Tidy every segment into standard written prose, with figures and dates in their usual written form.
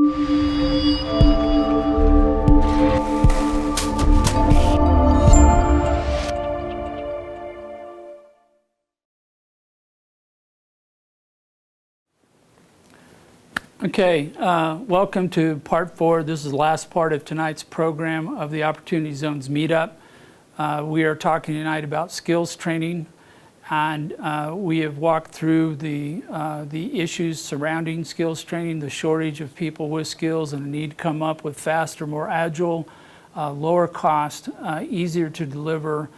Okay, welcome to part 4. This is the last part of tonight's program of the Opportunity Zones Meetup. We are talking tonight about skills training, and we have walked through the issues surrounding skills training, the shortage of people with skills, and the need to come up with faster, more agile, lower cost, easier to deliver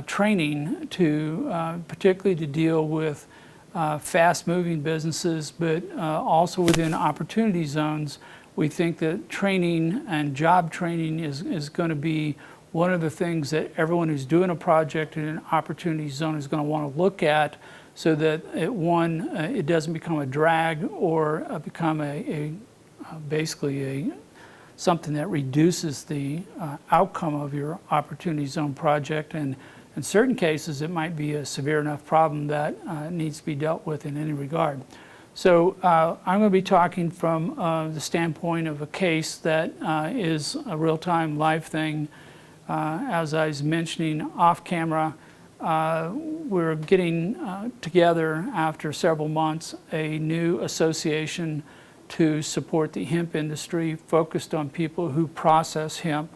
training to particularly to deal with fast-moving businesses, but also within opportunity zones. We think that training and job training is going to be one of the things that everyone who's doing a project in an opportunity zone is going to want to look at, so that it doesn't become a drag or become basically something that reduces the outcome of your opportunity zone project. And in certain cases, it might be a severe enough problem that needs to be dealt with in any regard. So I'm going to be talking from the standpoint of a case that is a real-time live thing. As I was mentioning off camera, we're getting together after several months a new association to support the hemp industry focused on people who process hemp.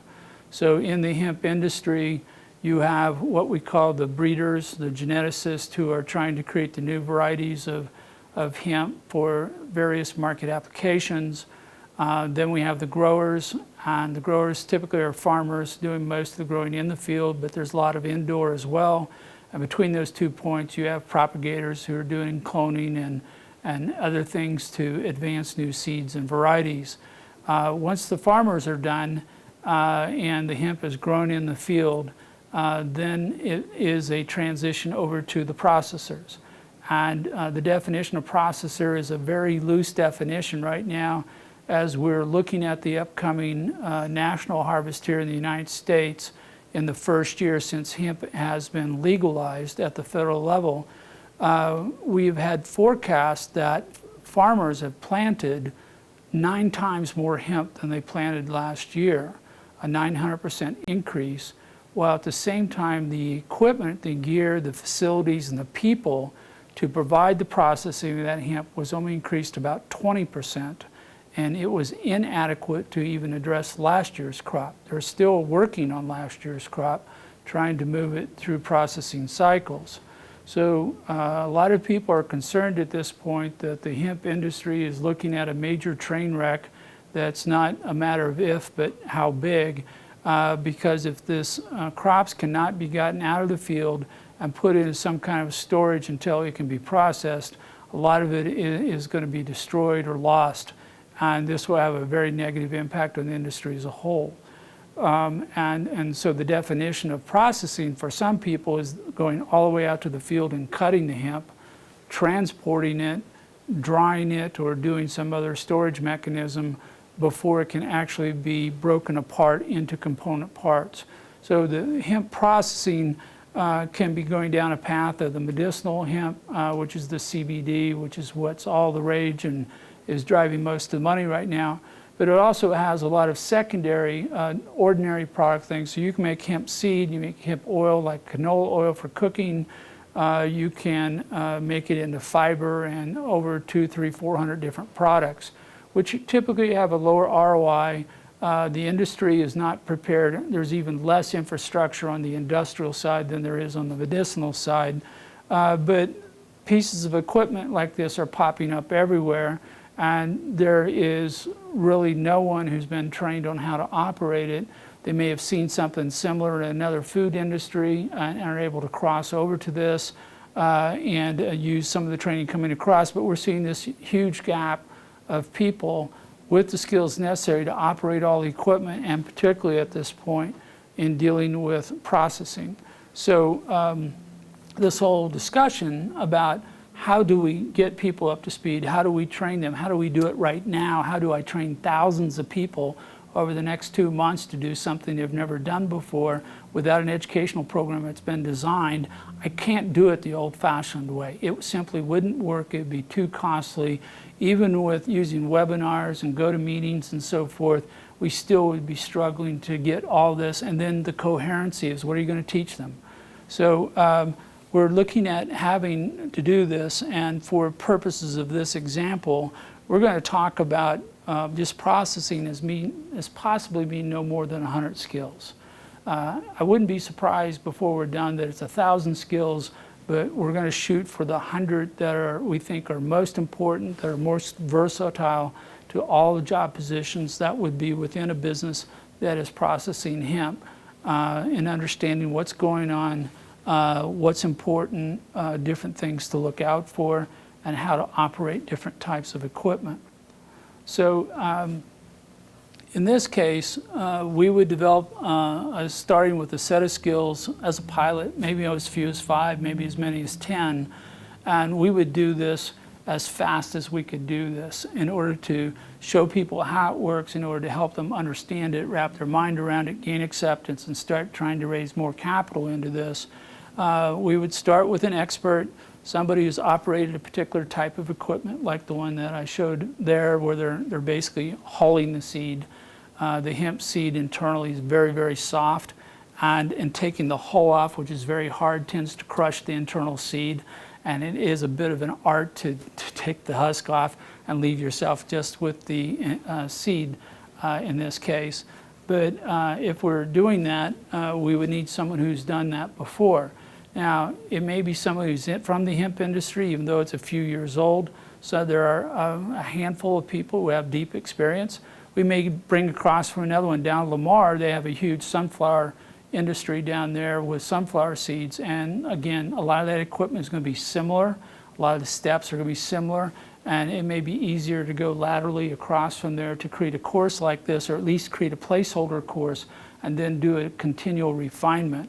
So in the hemp industry, you have what we call the breeders, the geneticists who are trying to create the new varieties of hemp for various market applications. Then we have the growers, and the growers typically are farmers doing most of the growing in the field, but there's a lot of indoor as well. And between those 2 points, you have propagators who are doing cloning and other things to advance new seeds and varieties. Once the farmers are done and the hemp is grown in the field, then it is a transition over to the processors. And the definition of processor is a very loose definition right now, as we're looking at the upcoming national harvest here in the United States in the first year since hemp has been legalized at the federal level. We've had forecasts that farmers have planted 9 times more hemp than they planted last year, a 900% increase, while at the same time the equipment, the gear, the facilities, and the people to provide the processing of that hemp was only increased about 20%, and it was inadequate to even address last year's crop. They're still working on last year's crop, trying to move it through processing cycles. So a lot of people are concerned at this point that the hemp industry is looking at a major train wreck that's not a matter of if, but how big. Because if this crops cannot be gotten out of the field and put into some kind of storage until it can be processed, a lot of it is going to be destroyed or lost, and this will have a very negative impact on the industry as a whole. And so the definition of processing for some people is going all the way out to the field and cutting the hemp, transporting it, drying it, or doing some other storage mechanism before it can actually be broken apart into component parts. So the hemp processing can be going down a path of the medicinal hemp, which is the CBD, which is what's all the rage and is driving most of the money right now. But it also has a lot of secondary, ordinary product things. So you can make hemp seed, you make hemp oil like canola oil for cooking. You can make it into fiber and over 200, 300, 400 different products, which typically have a lower ROI. The industry is not prepared. There's even less infrastructure on the industrial side than there is on the medicinal side. But pieces of equipment like this are popping up everywhere, and there is really no one who's been trained on how to operate it. They may have seen something similar in another food industry and are able to cross over to this and use some of the training coming across, but we're seeing this huge gap of people with the skills necessary to operate all the equipment, and particularly at this point in dealing with processing. So this whole discussion about how do we get people up to speed, how do we train them, how do we do it right now, how do I train thousands of people over the next 2 months to do something they've never done before without an educational program that's been designed, I can't do it the old-fashioned way. It simply wouldn't work. It would be too costly. Even with using webinars and GoToMeetings and so forth, we still would be struggling to get all this. And then the coherency is, what are you going to teach them? So we're looking at having to do this, and for purposes of this example, we're going to talk about just processing as possibly being no more than 100 skills. I wouldn't be surprised before we're done that it's 1,000 skills, but we're going to shoot for the 100 that we think are most important, that are most versatile to all the job positions that would be within a business that is processing hemp, and understanding what's going on, what's important, different things to look out for, and how to operate different types of equipment. So in this case, we would develop, starting with a set of skills as a pilot, maybe as few as 5, maybe as many as 10, and we would do this as fast as we could do this in order to show people how it works, in order to help them understand it, wrap their mind around it, gain acceptance, and start trying to raise more capital into this. We would start with an expert, somebody who's operated a particular type of equipment like the one that I showed there, where they're basically hulling the seed. The hemp seed internally is very, very soft, and taking the hull off, which is very hard, tends to crush the internal seed, and it is a bit of an art to take the husk off and leave yourself just with the seed in this case. But if we're doing that, we would need someone who's done that before. Now, it may be somebody who's from the hemp industry, even though it's a few years old. So there are a handful of people who have deep experience. We may bring across from another one down Lamar. They have a huge sunflower industry down there with sunflower seeds. And again, a lot of that equipment is going to be similar. A lot of the steps are going to be similar. And it may be easier to go laterally across from there to create a course like this, or at least create a placeholder course, and then do a continual refinement.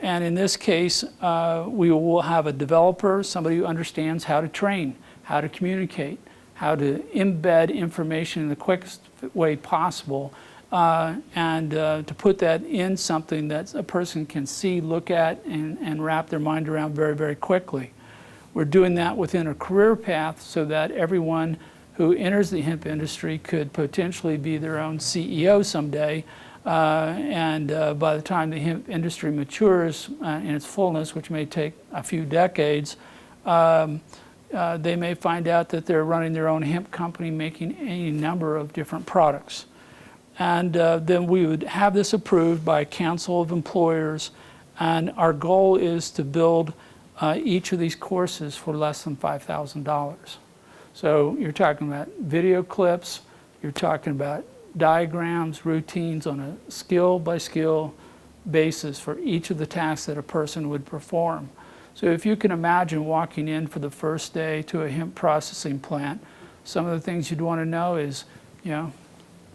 And in this case, we will have a developer, somebody who understands how to train, how to communicate, how to embed information in the quickest way possible, and to put that in something that a person can see, look at, and wrap their mind around very, very quickly. We're doing that within a career path so that everyone who enters the hemp industry could potentially be their own CEO someday. And by the time the hemp industry matures in its fullness, which may take a few decades, they may find out that they're running their own hemp company, making any number of different products. And then we would have this approved by a council of employers, and our goal is to build each of these courses for less than $5,000. So you're talking about video clips, you're talking about diagrams, routines on a skill-by-skill basis for each of the tasks that a person would perform. So if you can imagine walking in for the first day to a hemp processing plant, some of the things you'd want to know is,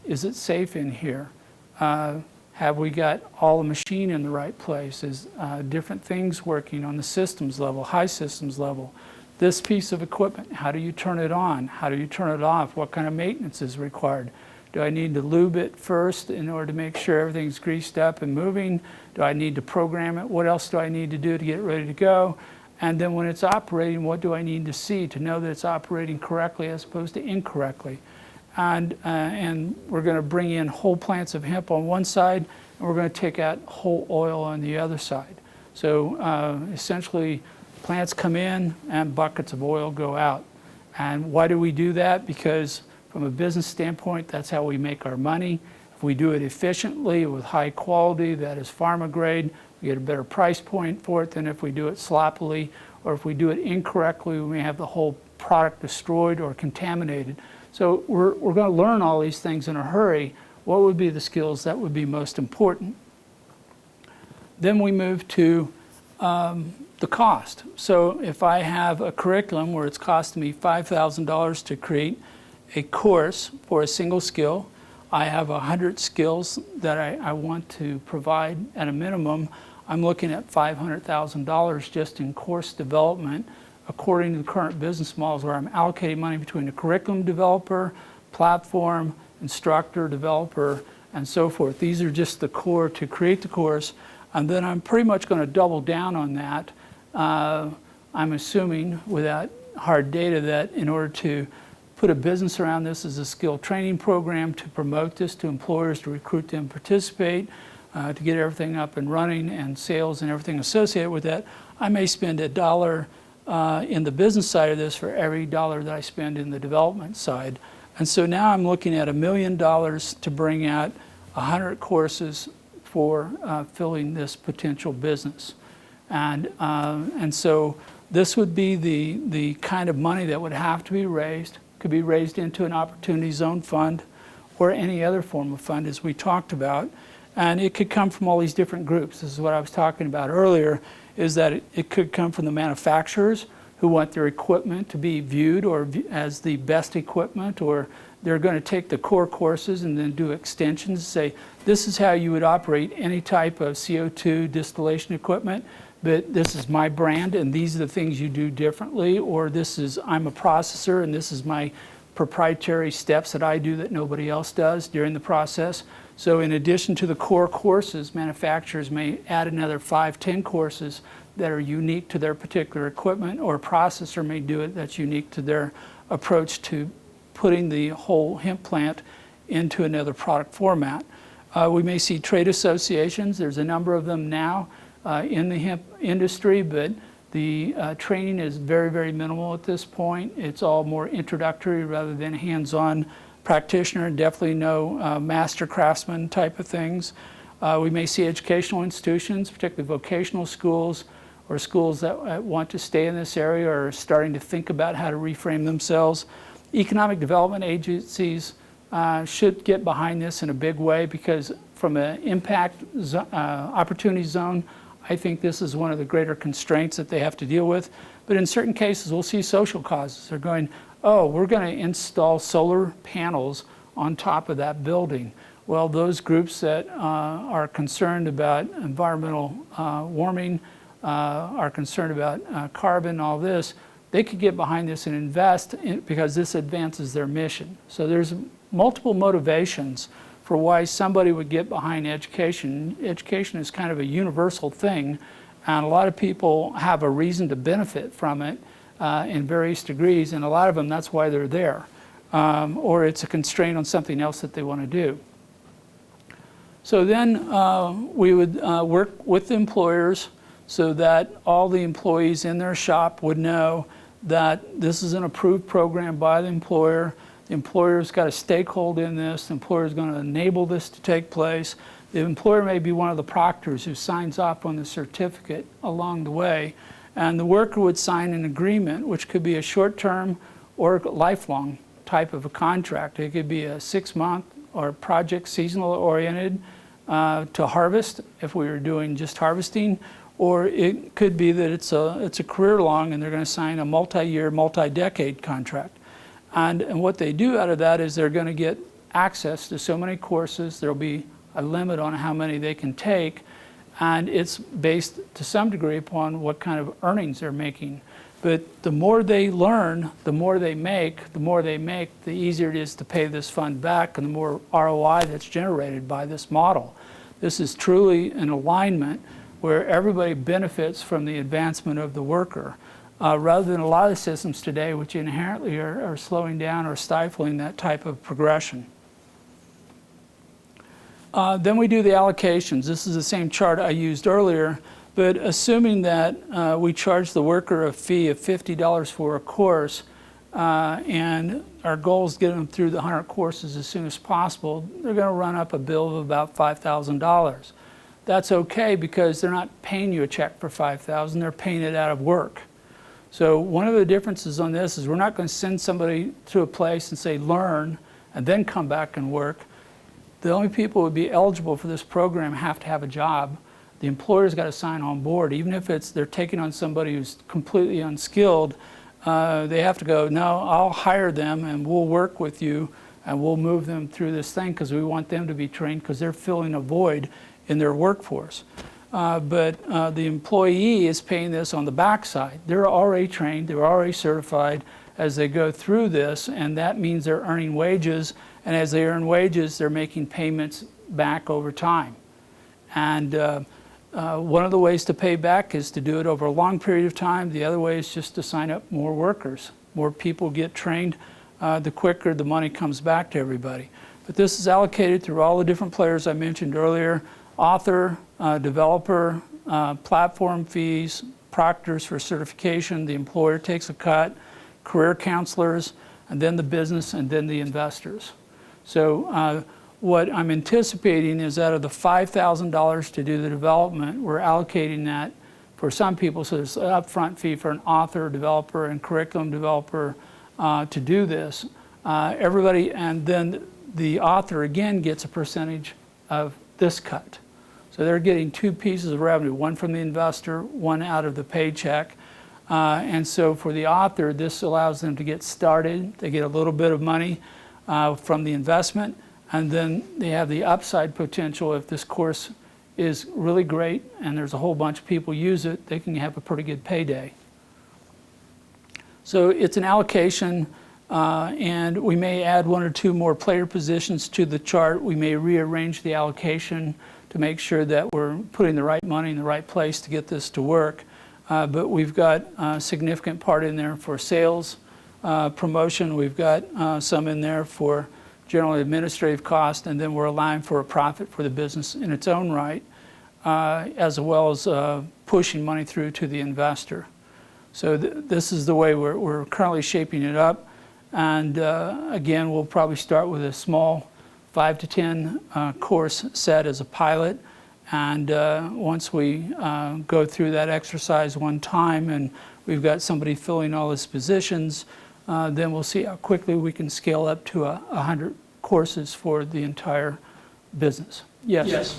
is it safe in here? Have we got all the machine in the right place? Is different things working on the systems level, high systems level? This piece of equipment, how do you turn it on? How do you turn it off? What kind of maintenance is required? Do I need to lube it first in order to make sure everything's greased up and moving? Do I need to program it? What else do I need to do to get it ready to go? And then when it's operating, what do I need to see to know that it's operating correctly as opposed to incorrectly? And we're going to bring in whole plants of hemp on one side, and we're going to take out whole oil on the other side. So essentially, plants come in and buckets of oil go out. And why do we do that? Because from a business standpoint, that's how we make our money. If we do it efficiently with high quality, that is pharma grade, we get a better price point for it than if we do it sloppily, or if we do it incorrectly, we may have the whole product destroyed or contaminated. So we're going to learn all these things in a hurry. What would be the skills that would be most important? Then we move to the cost. So if I have a curriculum where it's costing me $5,000 to create a course for a single skill, I have 100 skills that I want to provide at a minimum, I'm looking at $500,000 just in course development according to the current business models, where I'm allocating money between a curriculum developer, platform, instructor, developer, and so forth. These are just the core to create the course. And then I'm pretty much going to double down on that. I'm assuming, without hard data, that in order to put a business around this as a skill training program, to promote this to employers, to recruit them, participate, to get everything up and running, and sales and everything associated with that, I may spend $1 in the business side of this for every $1 that I spend in the development side. And so now I'm looking at $1 million to bring out 100 courses for filling this potential business. And so this would be the kind of money that would have to be raised, could be raised into an Opportunity Zone fund or any other form of fund, as we talked about. And it could come from all these different groups. This is what I was talking about earlier, is that it could come from the manufacturers who want their equipment to be viewed as the best equipment, or they're going to take the core courses and then do extensions, say, this is how you would operate any type of CO2 distillation equipment, but this is my brand and these are the things you do differently, or this is, I'm a processor and this is my proprietary steps that I do that nobody else does during the process. So in addition to the core courses, manufacturers may add another 5, 10 courses that are unique to their particular equipment, or a processor may do it that's unique to their approach to putting the whole hemp plant into another product format. We may see trade associations. There's a number of them now in the hemp industry, but the training is very, very minimal at this point. It's all more introductory rather than hands-on practitioner, and definitely no master craftsman type of things. We may see educational institutions, particularly vocational schools, or schools that want to stay in this area or are starting to think about how to reframe themselves. Economic development agencies should get behind this in a big way, because from an impact opportunity zone, I think this is one of the greater constraints that they have to deal with. But in certain cases, we'll see social causes. They're going, oh, we're going to install solar panels on top of that building. Well, those groups that are concerned about environmental warming, are concerned about carbon, all this, they could get behind this and invest because this advances their mission. So there's multiple motivations for why somebody would get behind education. Education is kind of a universal thing, and a lot of people have a reason to benefit from it in various degrees, and a lot of them, that's why they're there. Or it's a constraint on something else that they want to do. So then we would work with the employers so that all the employees in their shop would know that this is an approved program by the employer. The employer's got a stakeholder in this. The employer's going to enable this to take place. The employer may be one of the proctors who signs off on the certificate along the way. And the worker would sign an agreement, which could be a short-term or lifelong type of a contract. It could be a 6-month or project seasonal oriented to harvest, if we were doing just harvesting. Or it could be that it's a career long and they're going to sign a multi-year, multi-decade contract. And what they do out of that is they're going to get access to so many courses. There'll be a limit on how many they can take, and it's based to some degree upon what kind of earnings they're making. But the more they learn, the more they make, the easier it is to pay this fund back, and the more ROI that's generated by this model. This is truly an alignment where everybody benefits from the advancement of the worker, rather than a lot of systems today which inherently are slowing down or stifling that type of progression. Then we do the allocations. This is the same chart I used earlier, but assuming that we charge the worker a fee of $50 for a course, and our goal is to get them through the 100 courses as soon as possible, they're going to run up a bill of about $5,000. That's okay, because they're not paying you a check for $5,000, they're paying it out of work. So one of the differences on this is we're not going to send somebody to a place and say, learn, and then come back and work. The only people who would be eligible for this program have to have a job. The employer's got to sign on board. Even if they're taking on somebody who's completely unskilled, they have to go, no, I'll hire them and we'll work with you and we'll move them through this thing because we want them to be trained because they're filling a void in their workforce. But the employee is paying this on the backside. They're already trained, they're already certified, as they go through this, and that means they're earning wages, and as they earn wages, they're making payments back over time. And one of the ways to pay back is to do it over a long period of time. The other way is just to sign up more workers. More people get trained, the quicker the money comes back to everybody. But this is allocated through all the different players I mentioned earlier: author, developer, platform fees, proctors for certification, the employer takes a cut, career counselors, and then the business, and then the investors. So what I'm anticipating is out of the $5,000 to do the development, we're allocating that for some people. So there's an upfront fee for an author, developer, and curriculum developer to do this. Everybody, and then the author again gets a percentage of this cut. So they're getting two pieces of revenue, one from the investor, one out of the paycheck. And so for the author, this allows them to get started. They get a little bit of money from the investment, and then they have the upside potential. If this course is really great and there's a whole bunch of people use it, they can have a pretty good payday. So it's an allocation, and we may add one or two more player positions to the chart. We may rearrange the allocation to make sure that we're putting the right money in the right place to get this to work. But we've got a significant part in there for sales, promotion. We've got some in there for general administrative cost, and then we're allowing for a profit for the business in its own right, as well as pushing money through to the investor. So this is the way we're currently shaping it up. And again, we'll probably start with a small 5 to 10 course set as a pilot. And once we go through that exercise one time and we've got somebody filling all these positions, then we'll see how quickly we can scale up to 100 courses for the entire business. Yes? Yes.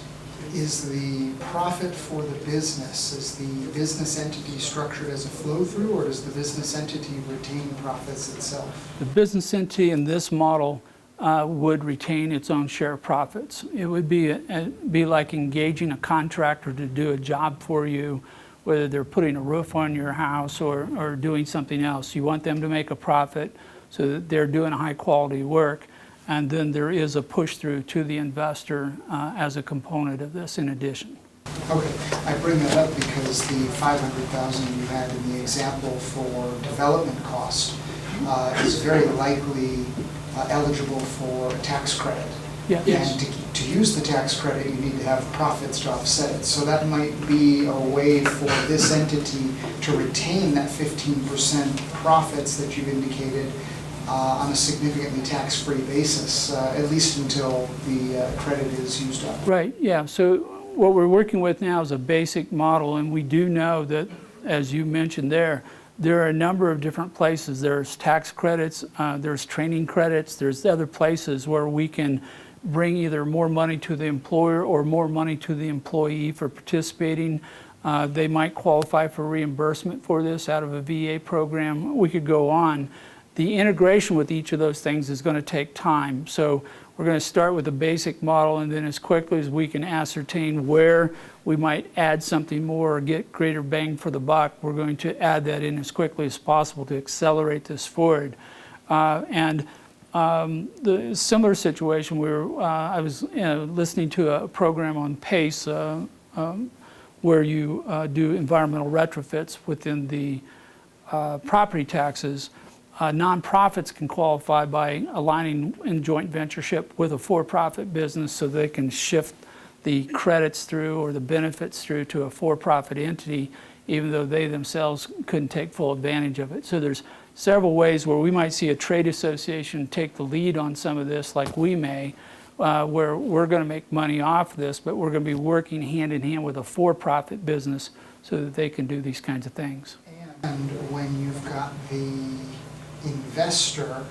Is the profit for the business, is the business entity structured as a flow-through, or does the business entity retain profits itself? The business entity in this model would retain its own share of profits. It would be like engaging a contractor to do a job for you, whether they're putting a roof on your house or doing something else. You want them to make a profit so that they're doing high quality work, and then there is a push through to the investor as a component of this in addition. Okay, I bring that up because the $500,000 you had in the example for development cost is very likely eligible for a tax credit. Yeah. And to use the tax credit, you need to have profits to offset it. So that might be a way for this entity to retain that 15% profits that you've indicated on a significantly tax-free basis, at least until the credit is used up. Right, yeah. So what we're working with now is a basic model, and we do know that, as you mentioned there are a number of different places. There's tax credits, there's training credits, there's other places where we can bring either more money to the employer or more money to the employee for participating. They might qualify for reimbursement for this out of a VA program. We could go on. The integration with each of those things is going to take time. So we're going to start with a basic model, and then as quickly as we can ascertain where we might add something more or get greater bang for the buck, we're going to add that in as quickly as possible to accelerate this forward. The similar situation where I was listening to a program on PACE where you do environmental retrofits within the property taxes. Nonprofits can qualify by aligning in joint ventureship with a for-profit business so they can shift the credits through or the benefits through to a for-profit entity, even though they themselves couldn't take full advantage of it. So there's several ways where we might see a trade association take the lead on some of this, like we may, where we're going to make money off this, but we're going to be working hand in hand with a for-profit business so that they can do these kinds of things. And when you've got the investor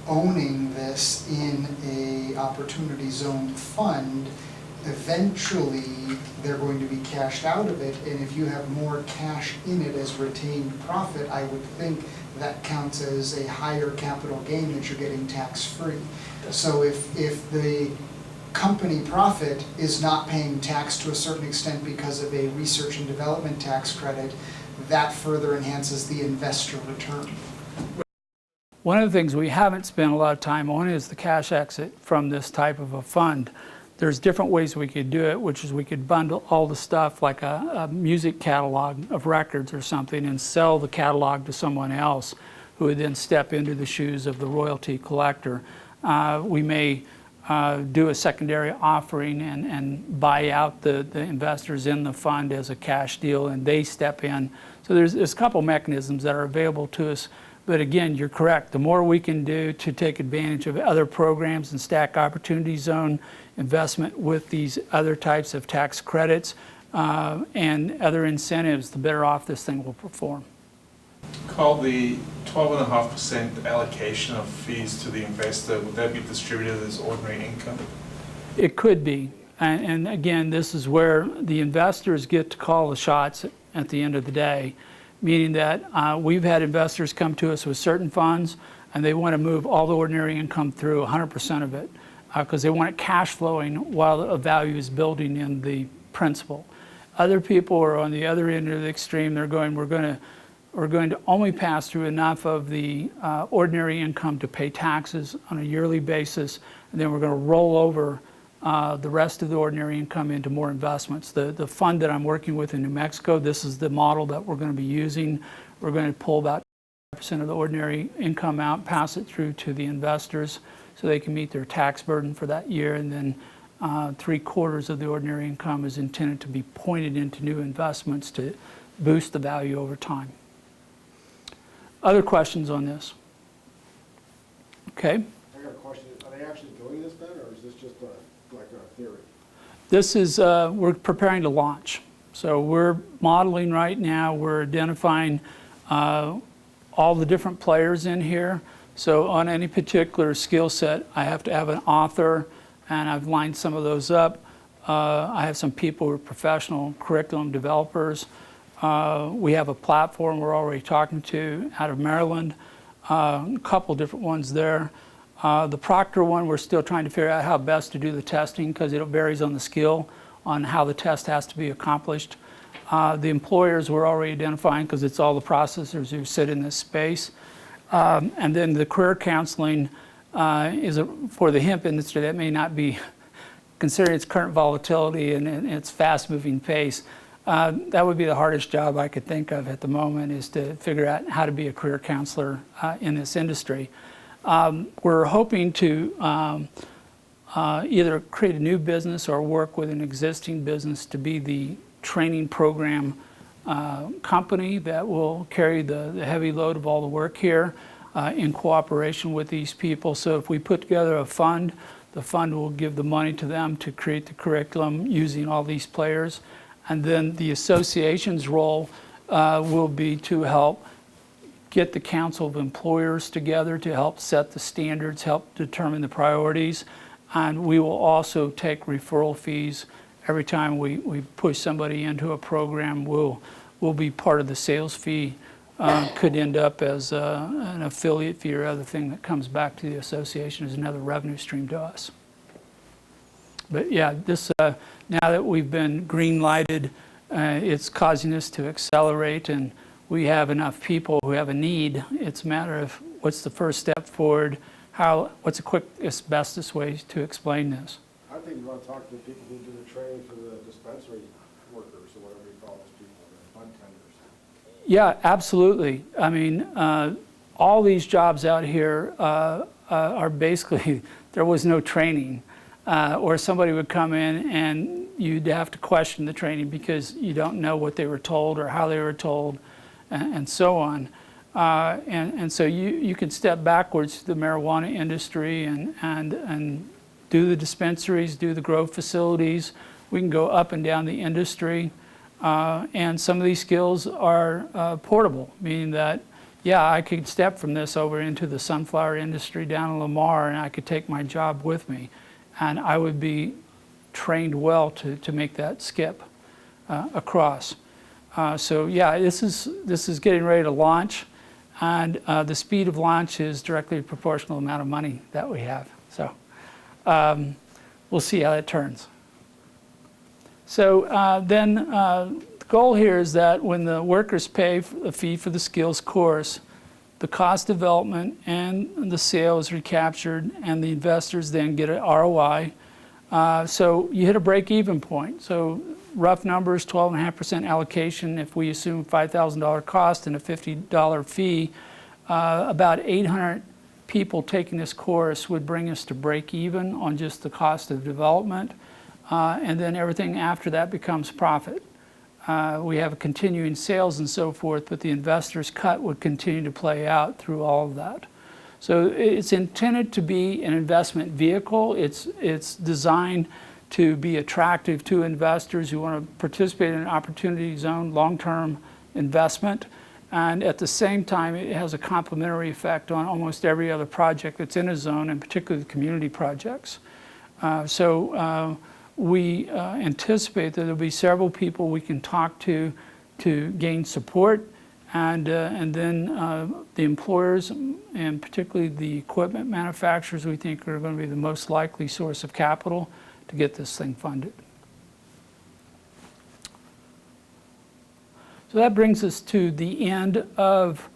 owning this in a Opportunity Zone fund, eventually they're going to be cashed out of it, and if you have more cash in it as retained profit, I would think that counts as a higher capital gain that you're getting tax-free. So if the company profit is not paying tax to a certain extent because of a research and development tax credit, that further enhances the investor return. One of the things we haven't spent a lot of time on is the cash exit from this type of a fund. There's different ways we could do it, which is we could bundle all the stuff like a music catalog of records or something and sell the catalog to someone else who would then step into the shoes of the royalty collector. We may do a secondary offering and buy out the investors in the fund as a cash deal, and they step in. So there's a couple mechanisms that are available to us. But again, you're correct. The more we can do to take advantage of other programs and stack Opportunity Zone investment with these other types of tax credits and other incentives, the better off this thing will perform. Karl, the 12.5% allocation of fees to the investor, would that be distributed as ordinary income? It could be. And again, this is where the investors get to call the shots at the end of the day, meaning that we've had investors come to us with certain funds and they want to move all the ordinary income through, 100% of it, because they want it cash flowing while a value is building in the principal. Other people are on the other end of the extreme. They're going, we're going to only pass through enough of the ordinary income to pay taxes on a yearly basis, and then we're going to roll over the rest of the ordinary income into more investments. The fund that I'm working with in New Mexico, this is the model that we're going to be using. We're going to pull about 5% of the ordinary income out, pass it through to the investors so they can meet their tax burden for that year, and then 3/4 of the ordinary income is intended to be pointed into new investments to boost the value over time. Other questions on this? Okay. I got a question. Are they actually doing this then, or is this just like a theory? This is, we're preparing to launch. So we're modeling right now. We're identifying all the different players in here. So on any particular skill set, I have to have an author, and I've lined some of those up. I have some people who are professional curriculum developers. We have a platform we're already talking to out of Maryland, a couple different ones there. The Proctor one, we're still trying to figure out how best to do the testing because it varies on the skill on how the test has to be accomplished. The employers we're already identifying because it's all the processors who sit in this space. And then the career counseling is for the hemp industry that may not be, considering its current volatility and its fast-moving pace, that would be the hardest job I could think of at the moment, is to figure out how to be a career counselor in this industry. We're hoping to either create a new business or work with an existing business to be the training program company that will carry the heavy load of all the work here in cooperation with these people. So if we put together a fund, the fund will give the money to them to create the curriculum using all these players. And then the association's role will be to help get the council of employers together to help set the standards, help determine the priorities. And we will also take referral fees every time we push somebody into a program. We'll be part of the sales fee. Could end up as an affiliate fee or other thing that comes back to the association as another revenue stream to us. But yeah, this now that we've been green lighted, it's causing us to accelerate, and we have enough people who have a need. It's a matter of what's the first step forward, what's the quickest, bestest way to explain this. I think you want to talk to the people who do the training for the dispensary workers or whatever you call those people, the fund tenders. Yeah, absolutely. I mean, all these jobs out here are basically, there was no training. Or somebody would come in and you'd have to question the training because you don't know what they were told or how they were told and so on. And so you can step backwards to the marijuana industry and do the dispensaries, do the grow facilities. We can go up and down the industry. And some of these skills are portable, meaning that, yeah, I could step from this over into the sunflower industry down in Lamar and I could take my job with me. And I would be trained well to make that skip across. So yeah, this is getting ready to launch, and the speed of launch is directly proportional to the amount of money that we have. So we'll see how that turns. So then the goal here is that when the workers pay a fee for the skills course, the cost development and the sale is recaptured, and the investors then get an ROI. So you hit a break-even point. So rough numbers, 12.5% allocation. If we assume $5,000 cost and a $50 fee, about 800 people taking this course would bring us to break even on just the cost of development. And then everything after that becomes profit. We have continuing sales and so forth, but the investor's cut would continue to play out through all of that. So it's intended to be an investment vehicle. It's designed to be attractive to investors who want to participate in an opportunity zone long-term investment. And at the same time, it has a complementary effect on almost every other project that's in a zone, and particularly the community projects. We anticipate that there'll be several people we can talk to gain support, and then the employers, and particularly the equipment manufacturers, we think are going to be the most likely source of capital to get this thing funded. So that brings us to the end of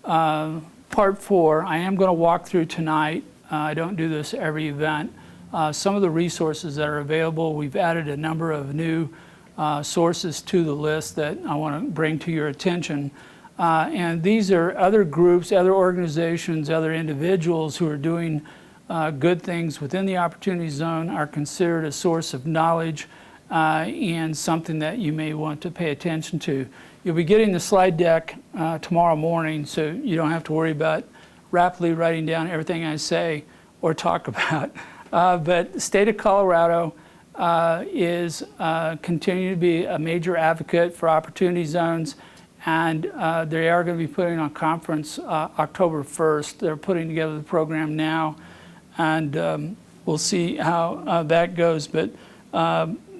part 4. I am going to walk through tonight. I don't do this every event. Some of the resources that are available. We've added a number of new sources to the list that I want to bring to your attention. And these are other groups, other organizations, other individuals who are doing good things within the Opportunity Zone, are considered a source of knowledge and something that you may want to pay attention to. You'll be getting the slide deck tomorrow morning, so you don't have to worry about rapidly writing down everything I say or talk about. But the state of Colorado is continuing to be a major advocate for opportunity zones, and they are going to be putting on a conference October 1st. They're putting together the program now, and we'll see how that goes. But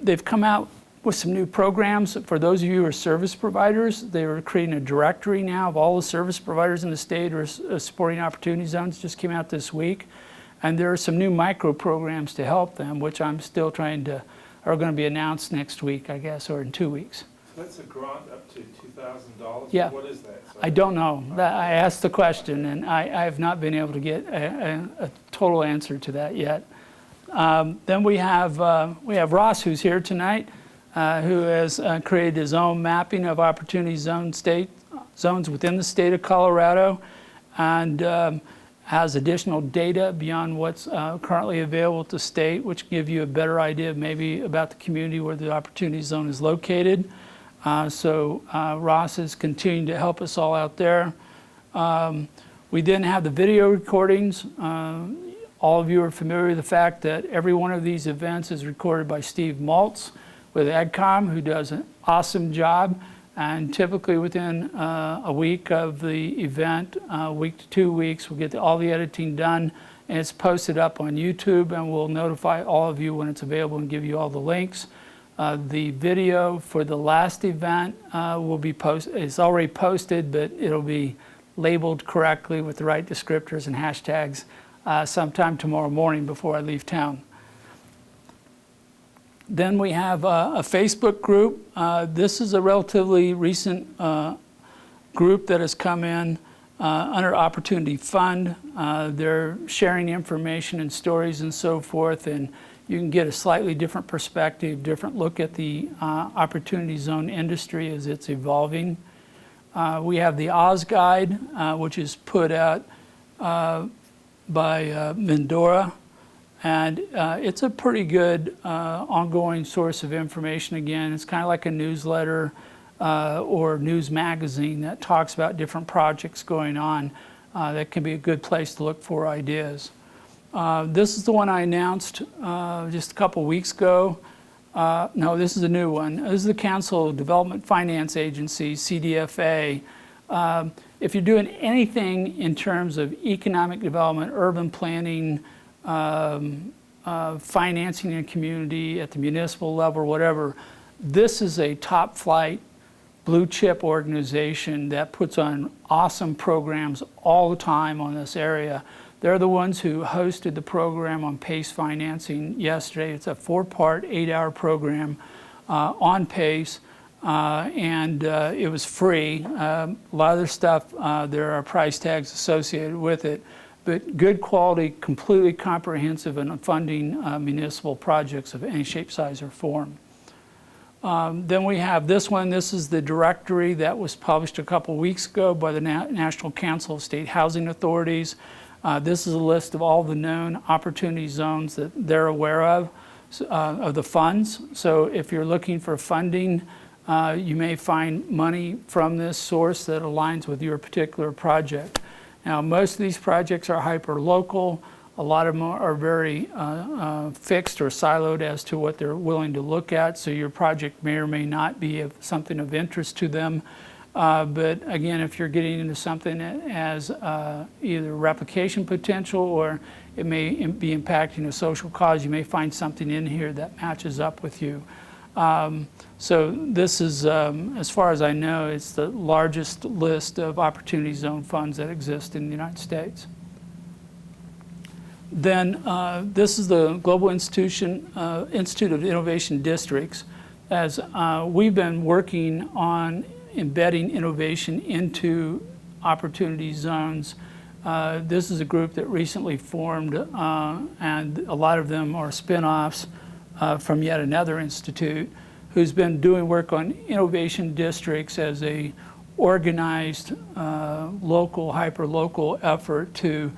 they've come out with some new programs. For those of you who are service providers, they are creating a directory now of all the service providers in the state who are supporting opportunity zones. Just came out this week. And there are some new micro programs to help them, which I'm still trying to, are going to be announced next week, I guess, or in 2 weeks. So that's a grant up to $2,000? Yeah. What is that? Sorry. I don't know. I asked the question, and I have not been able to get a total answer to that yet. Then we have Ross, who's here tonight, who has created his own mapping of opportunity zones within the state of Colorado, and has additional data beyond what's currently available at the state, which give you a better idea maybe about the community where the opportunity zone is located. Ross is continuing to help us all out there. We then have the video recordings. All of you are familiar with the fact that every one of these events is recorded by Steve Maltz with AdCom, who does an awesome job. And typically within a week of the event, week to 2 weeks, we'll get all the editing done, and it's posted up on YouTube, and we'll notify all of you when it's available and give you all the links. The video for the last event will be posted. It's already posted, but it'll be labeled correctly with the right descriptors and hashtags sometime tomorrow morning before I leave town. Then we have a Facebook group. This is a relatively recent group that has come in under Opportunity Fund. They're sharing information and stories and so forth, and you can get a slightly different perspective, different look at the Opportunity Zone industry as it's evolving. We have the Oz Guide, which is put out by Mendora. And it's a pretty good ongoing source of information. Again, it's kind of like a newsletter or news magazine that talks about different projects going on. That can be a good place to look for ideas. This is the one I announced just a couple weeks ago. No, this is a new one. This is the Council of Development Finance Agency, CDFA. If you're doing anything in terms of economic development, urban planning, financing in a community at the municipal level, whatever, this is a top flight blue chip organization that puts on awesome programs all the time on this area. They're the ones who hosted the program on PACE financing yesterday. It's a 4-part, 8-hour program on PACE. and it was free. A lot of the stuff, there are price tags associated with it, but good quality, completely comprehensive and funding municipal projects of any shape, size, or form. Then we have this one. This is the directory that was published a couple weeks ago by the National Council of State Housing Authorities. This is a list of all the known opportunity zones that they're aware of the funds. So if you're looking for funding, you may find money from this source that aligns with your particular project. Now, most of these projects are hyper-local. A lot of them are very fixed or siloed as to what they're willing to look at, so your project may or may not be something of interest to them. But again, if you're getting into something that has either replication potential or it may be impacting a social cause, you may find something in here that matches up with you. So this is, as far as I know, it's the largest list of Opportunity Zone funds that exist in the United States. Then this is the Global Institute of Innovation Districts. As we've been working on embedding innovation into opportunity zones, this is a group that recently formed, and a lot of them are spin-offs from yet another institute, who's been doing work on innovation districts as a organized, local, hyper-local effort to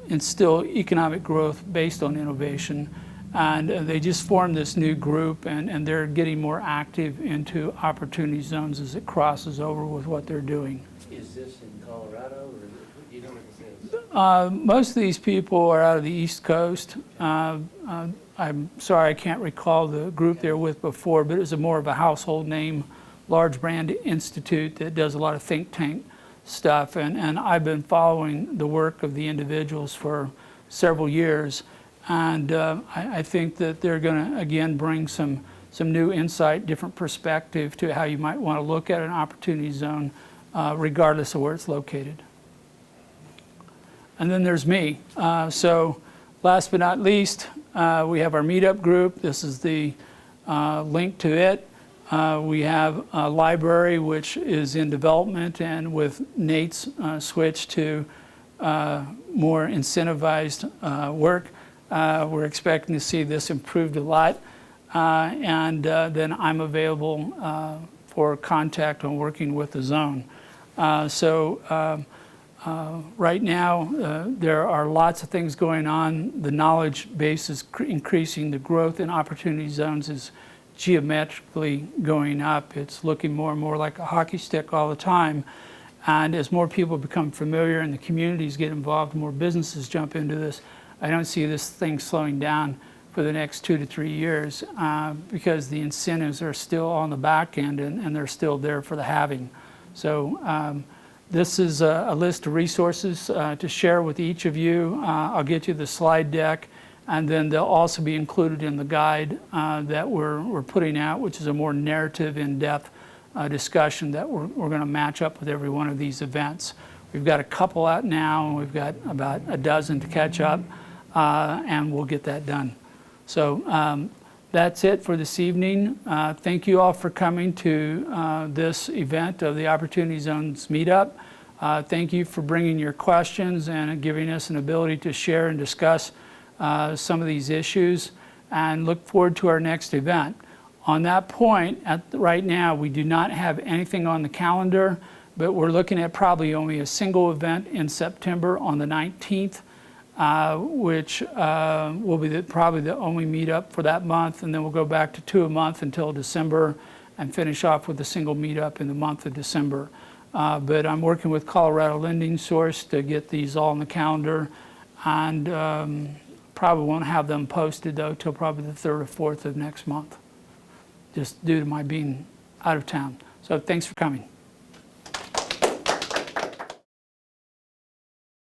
instill economic growth based on innovation. And they just formed this new group, and they're getting more active into opportunity zones as it crosses over with what they're doing. Is this in Colorado, or you know what this is? Most of these people are out of the East Coast. I'm sorry I can't recall the group they were with before, but it was more of a household name, large brand institute that does a lot of think tank stuff. And I've been following the work of the individuals for several years. And I think that they're going to, again, bring some new insight, different perspective to how you might want to look at an opportunity zone, regardless of where it's located. And then there's me. So last but not least, we have our meetup group. This is the link to it. We have a library which is in development, and with Nate's switch to more incentivized work, we're expecting to see this improved a lot. And then I'm available for contact on working with the zone. Right now, there are lots of things going on. The knowledge base is increasing. The growth in opportunity zones is geometrically going up. It's looking more and more like a hockey stick all the time. And as more people become familiar and the communities get involved, more businesses jump into this, I don't see this thing slowing down for the next 2 to 3 years because the incentives are still on the back end, and they're still there for the having. So this is a list of resources to share with each of you. I'll get you the slide deck, and then they'll also be included in the guide that we're putting out, which is a more narrative, in-depth discussion that we're going to match up with every one of these events. We've got a couple out now, and we've got about a dozen to catch up, and we'll get that done. So that's it for this evening. Thank you all for coming to this event of the Opportunity Zones Meetup. Thank you for bringing your questions and giving us an ability to share and discuss some of these issues, and look forward to our next event. On that point, right now, we do not have anything on the calendar, but we're looking at probably only a single event in September on the 19th, which will be probably the only meetup for that month, and then we'll go back to 2 a month until December and finish off with a single meetup in the month of December. But I'm working with Colorado Lending Source to get these all on the calendar, and probably won't have them posted though till probably the 3rd or 4th of next month, just due to my being out of town. So thanks for coming.